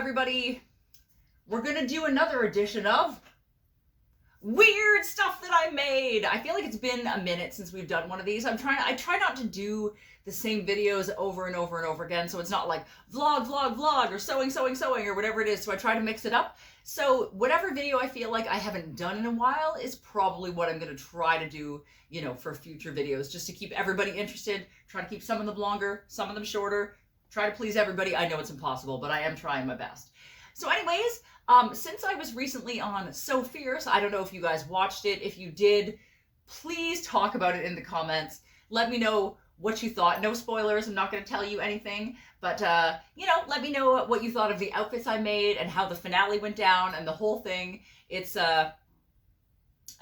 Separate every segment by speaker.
Speaker 1: everybody. We're gonna do another edition of weird stuff that I made. I feel like it's been a minute since we've done one of these. I try not to do the same videos over and over and over again, so it's not like vlog or sewing or whatever it is. So I try to mix it up. So whatever video I feel like I haven't done in a while is probably what I'm gonna try to do, you know, for future videos, just to keep everybody interested. Try to keep some of them longer, some of them shorter. Try to please everybody. I know it's impossible, but I am trying my best. So anyways, since I was recently on So Fierce, I don't know if you guys watched it. If you did, please talk about it in the comments. Let me know what you thought. No spoilers. I'm not going to tell you anything, but you know, let me know what you thought of the outfits I made and how the finale went down and the whole thing. It's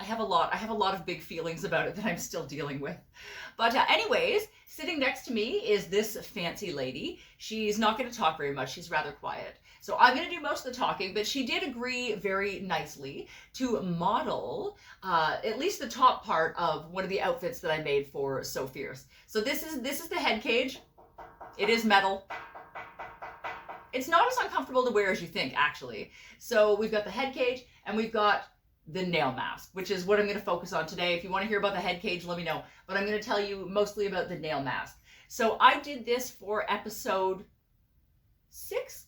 Speaker 1: I have a lot of big feelings about it that I'm still dealing with. But anyways, sitting next to me is this fancy lady. She's not going to talk very much. She's rather quiet. So I'm going to do most of the talking, but she did agree very nicely to model at least the top part of one of the outfits that I made for So Fierce. So this is the head cage. It is metal. It's not as uncomfortable to wear as you think, actually. So we've got the head cage and we've got the nail mask, which is what I'm going to focus on today. If you want to hear about the head cage, let me know. But I'm going to tell you mostly about the nail mask. So I did this for episode 6.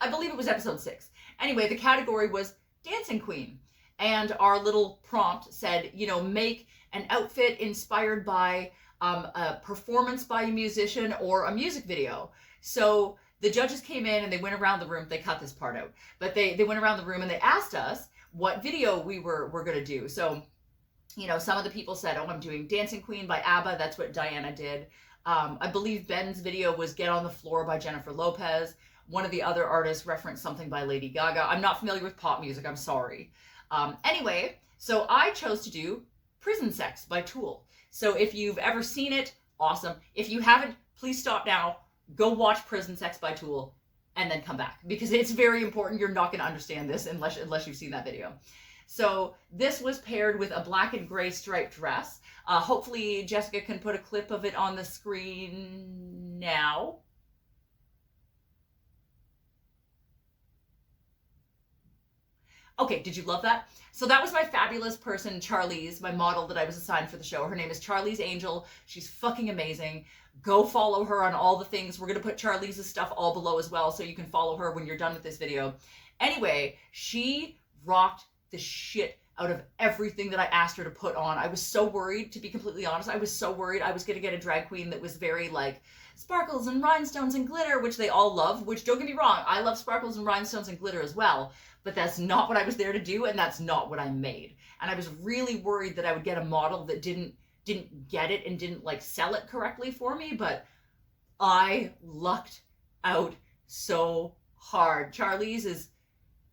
Speaker 1: I believe it was episode 6. Anyway, the category was Dancing Queen. And our little prompt said, you know, make an outfit inspired by a performance by a musician or a music video. So the judges came in and they went around the room. They cut this part out. But they went around the room and they asked us what video we were going to do. So, you know, some of the people said, oh, I'm doing Dancing Queen by ABBA. That's what Diana did. I believe Ben's video was Get on the Floor by Jennifer Lopez. One of the other artists referenced something by Lady Gaga. I'm not familiar with pop music. I'm sorry. Anyway, so I chose to do Prison Sex by Tool. So if you've ever seen it, awesome. If you haven't, please stop now. Go watch Prison Sex by Tool and then come back, because it's very important. You're not going to understand this unless you've seen that video. So this was paired with a black and gray striped dress. Hopefully Jessica can put a clip of it on the screen now. Okay, did you love that? So that was my fabulous person, Charlize, my model that I was assigned for the show. Her name is Charlize Angel. She's fucking amazing. Go follow her on all the things. We're going to put Charlize's stuff all below as well, so you can follow her when you're done with this video. Anyway, she rocked the shit out of everything that I asked her to put on. I was so worried, to be completely honest. I was so worried I was going to get a drag queen that was very like sparkles and rhinestones and glitter, which they all love, which don't get me wrong, I love sparkles and rhinestones and glitter as well. But that's not what I was there to do, and that's not what I made. And I was really worried that I would get a model that didn't get it and didn't like sell it correctly for me, but I lucked out so hard. Charlize is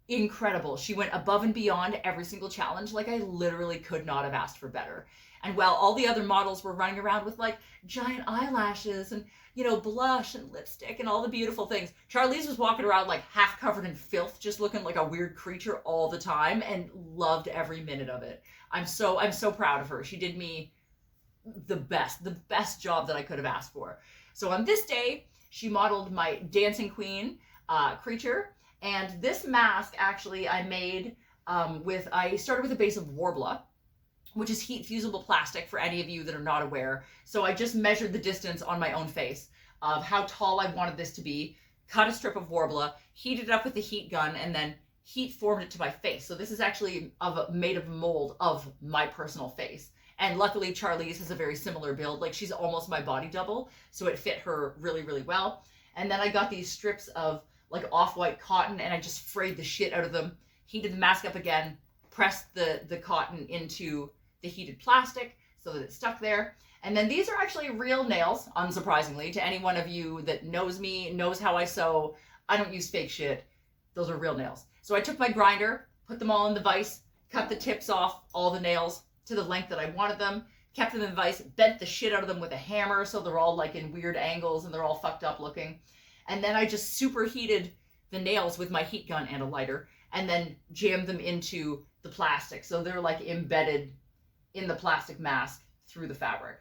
Speaker 1: incredible. She went above and beyond every single challenge. Like, I literally could not have asked for better. And while all the other models were running around with like giant eyelashes and, you know, blush and lipstick and all the beautiful things, Charlize was walking around like half covered in filth, just looking like a weird creature all the time, and loved every minute of it. I'm so proud of her. She did me the best job that I could have asked for. So on this day, she modeled my Dancing Queen creature. And this mask, actually, I made I started with a base of Warbler, which is heat fusible plastic for any of you that are not aware. So I just measured the distance on my own face of how tall I wanted this to be, cut a strip of Warbler, heated it up with the heat gun, and then heat formed it to my face. So this is actually made of mold of my personal face. And luckily, Charlize has a very similar build. Like, she's almost my body double, so it fit her really, really well. And then I got these strips of like off-white cotton, and I just frayed the shit out of them, heated the mask up again, pressed the cotton into the heated plastic so that it stuck there. And then these are actually real nails, unsurprisingly. To any one of you that knows me, knows how I sew, I don't use fake shit. Those are real nails. So I took my grinder, put them all in the vise, cut the tips off all the nails to the length that I wanted them, kept them in the vise, bent the shit out of them with a hammer so they're all like in weird angles and they're all fucked up looking. And then I just superheated the nails with my heat gun and a lighter, and then jammed them into the plastic. So they're like embedded in the plastic mask through the fabric.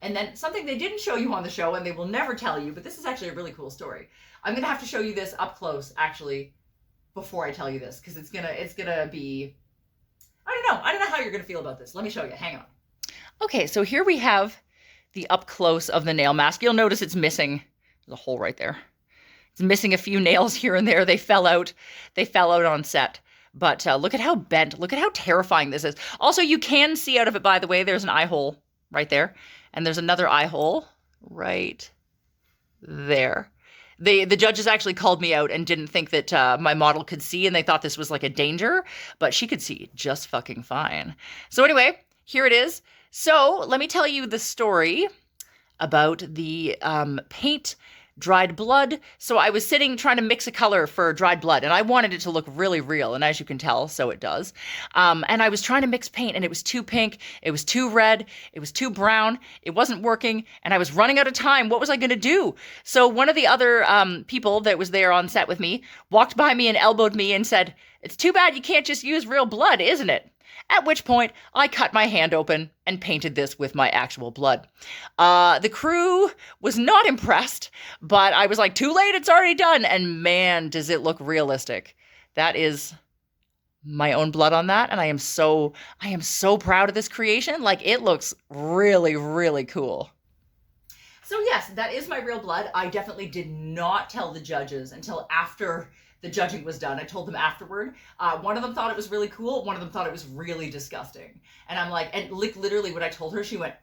Speaker 1: And then something they didn't show you on the show and they will never tell you, but this is actually a really cool story. I'm going to have to show you this up close, actually, before I tell you this, because it's gonna be, I don't know how you're going to feel about this. Let me show you. Hang on. Okay, so here we have the up close of the nail mask. You'll notice it's missing. There's a hole right there. It's missing a few nails here and there. They fell out on set. But look at how bent, look at how terrifying this is. Also, you can see out of it, by the way, there's an eye hole right there. And there's another eye hole right there. The judges actually called me out and didn't think that my model could see, and they thought this was like a danger, but she could see just fucking fine. So anyway, here it is. So let me tell you the story about the paint dried blood. So I was sitting trying to mix a color for dried blood, and I wanted it to look really real, and as you can tell, so it does. And I was trying to mix paint, and it was too pink, it was too red, it was too brown, it wasn't working, and I was running out of time. What was I going to do? So one of the other people that was there on set with me walked by me and elbowed me and said, "It's too bad you can't just use real blood, isn't it?" At which point, I cut my hand open and painted this with my actual blood. The crew was not impressed, but I was like, too late, it's already done. And man, does it look realistic. That is my own blood on that. And I am so proud of this creation. Like, it looks really, really cool. So yes, that is my real blood. I definitely did not tell the judges until after the judging was done. I told them afterward. One of them thought it was really cool. One of them thought it was really disgusting. And I'm like, and literally when I told her, she went,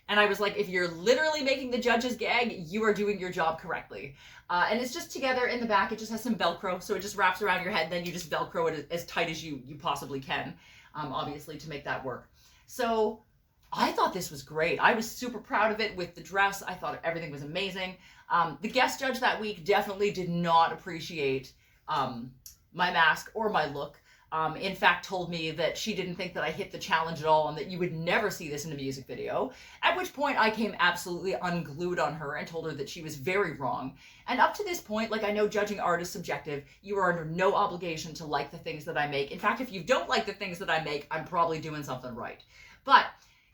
Speaker 1: and I was like, if you're literally making the judges gag, you are doing your job correctly. And it's just together in the back. It just has some Velcro. So it just wraps around your head. And then you just Velcro it as tight as you possibly can, obviously, to make that work. So I thought this was great. I was super proud of it with the dress. I thought everything was amazing. The guest judge that week definitely did not appreciate my mask or my look. In fact, told me that she didn't think that I hit the challenge at all and that you would never see this in a music video. At which point I came absolutely unglued on her and told her that she was very wrong. And up to this point, like, I know judging art is subjective. You are under no obligation to like the things that I make. In fact, if you don't like the things that I make, I'm probably doing something right. But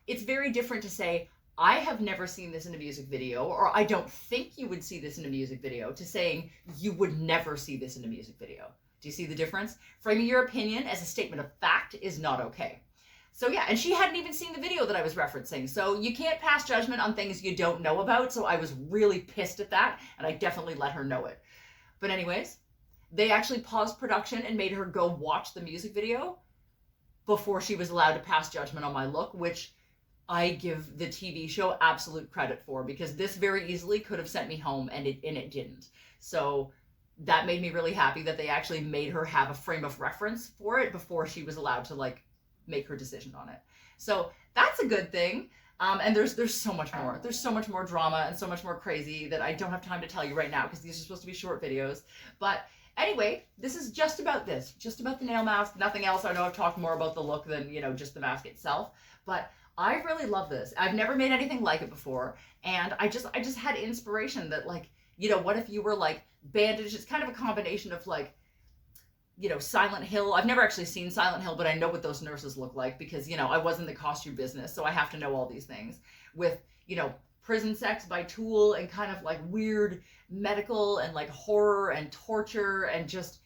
Speaker 1: it's very different to say, I have never seen this in a music video, or I don't think you would see this in a music video, to saying you would never see this in a music video. Do you see the difference? Framing your opinion as a statement of fact is not okay. So yeah, and she hadn't even seen the video that I was referencing. So you can't pass judgment on things you don't know about. So I was really pissed at that, and I definitely let her know it. But anyways, they actually paused production and made her go watch the music video before she was allowed to pass judgment on my look, which I give the TV show absolute credit for, because this very easily could have sent me home, and it didn't. So that made me really happy that they actually made her have a frame of reference for it before she was allowed to, like, make her decision on it. So that's a good thing. And there's so much more. There's so much more drama and so much more crazy that I don't have time to tell you right now, because these are supposed to be short videos. But anyway, this is just about this, just about the nail mask, nothing else. I know I've talked more about the look than, you know, just the mask itself, but I really love this. I've never made anything like it before. And I just had inspiration that, like, you know, what if you were like bandaged? It's kind of a combination of, like, you know, Silent Hill. I've never actually seen Silent Hill, but I know what those nurses look like because, you know, I was in the costume business. So I have to know all these things with, you know, Prison Sex by Tool and kind of like weird medical and like horror and torture and just,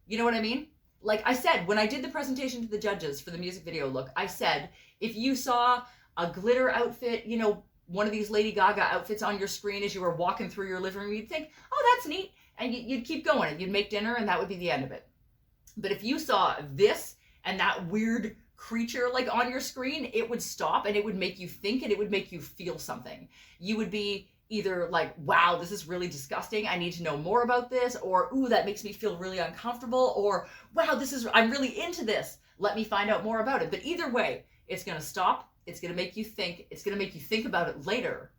Speaker 1: you know what I mean? Like I said, when I did the presentation to the judges for the music video look, I said, if you saw a glitter outfit, you know, one of these Lady Gaga outfits on your screen as you were walking through your living room, you'd think, oh, that's neat. And you'd keep going and you'd make dinner and that would be the end of it. But if you saw this and that weird creature like on your screen, it would stop and it would make you think and it would make you feel something. You would be either like, wow, this is really disgusting, I need to know more about this, or ooh, that makes me feel really uncomfortable, or wow, I'm really into this, let me find out more about it. But either way, it's going to stop, it's going to make you think, it's going to make you think about it later,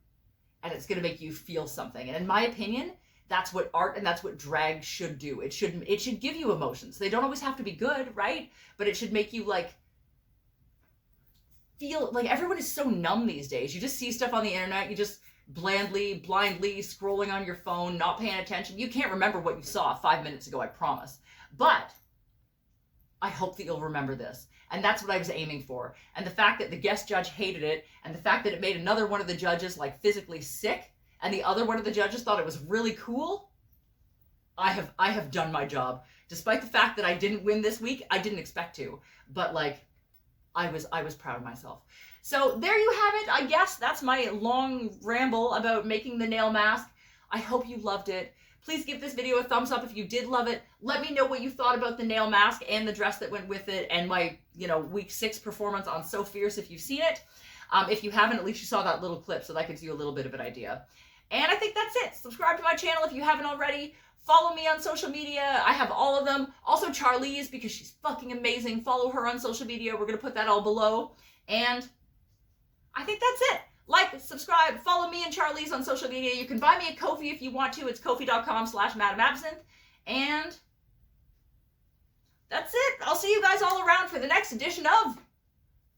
Speaker 1: and it's going to make you feel something. And in my opinion, that's what art and that's what drag should do. It should give you emotions. They don't always have to be good, right? But it should make you like feel like, everyone is so numb these days. You just see stuff on the internet, you just blindly scrolling on your phone, not paying attention. You can't remember what you saw 5 minutes ago, I promise. But I hope that you'll remember this. And that's what I was aiming for. And the fact that the guest judge hated it, and the fact that it made another one of the judges like physically sick, and the other one of the judges thought it was really cool, I have done my job. Despite the fact that I didn't win this week, I didn't expect to. But like, I was proud of myself. So there you have it. I guess that's my long ramble about making the nail mask. I hope you loved it. Please give this video a thumbs up if you did love it. Let me know what you thought about the nail mask and the dress that went with it, and my, week 6 performance on So Fierce if you've seen it. If you haven't, at least you saw that little clip, so that gives you a little bit of an idea. And I think that's it. Subscribe to my channel if you haven't already. Follow me on social media. I have all of them. Also Charlize, because she's fucking amazing. Follow her on social media. We're going to put that all below. And I think that's it. Like, subscribe, follow me and Charlize on social media. You can buy me a Ko-fi if you want to. It's ko-fi.com/MadamAbsinthe. And that's it. I'll see you guys all around for the next edition of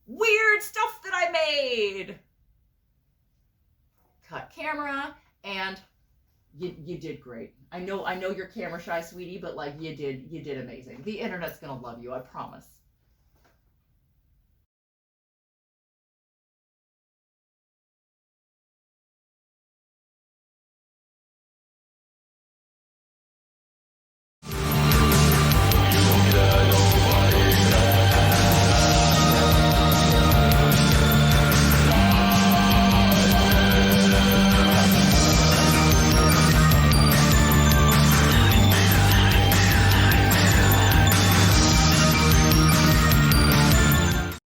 Speaker 1: Weird Stuff That I Made. Cut camera, and you did great. I know you're camera shy, sweetie, but like you did amazing. The internet's gonna love you, I promise.